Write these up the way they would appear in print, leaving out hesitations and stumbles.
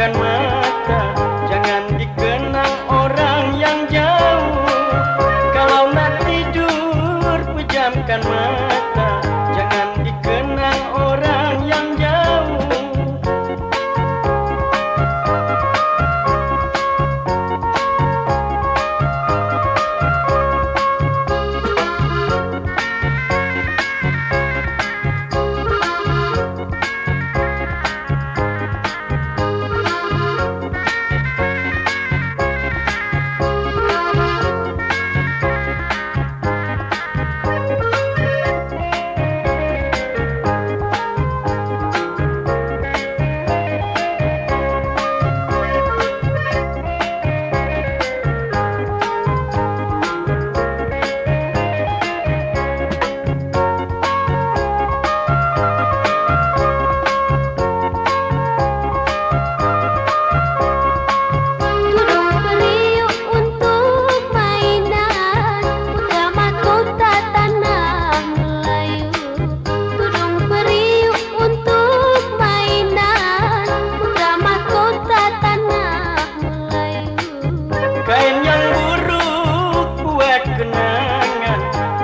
pejamkan mata, jangan dikenang orang yang jauh. Kalau nak tidur pejamkan mata, jangan dikenang orang yang jauh. Kain yang buruk buat kenangan,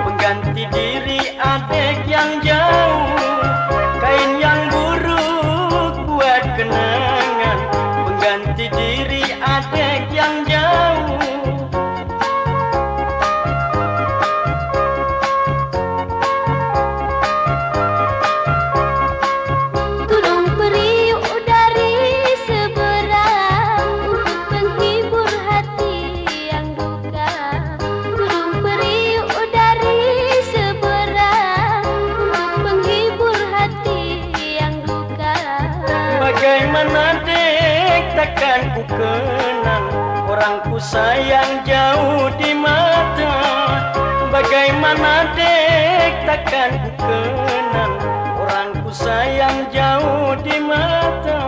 pengganti diri adik yang jauh. Kain yang buruk buat kenangan, pengganti diri adik yang jauh. Bagaimana dek takkan ku kenang orang ku sayang jauh di mata. Bagaimana dek takkan ku kenang orang ku sayang jauh di mata.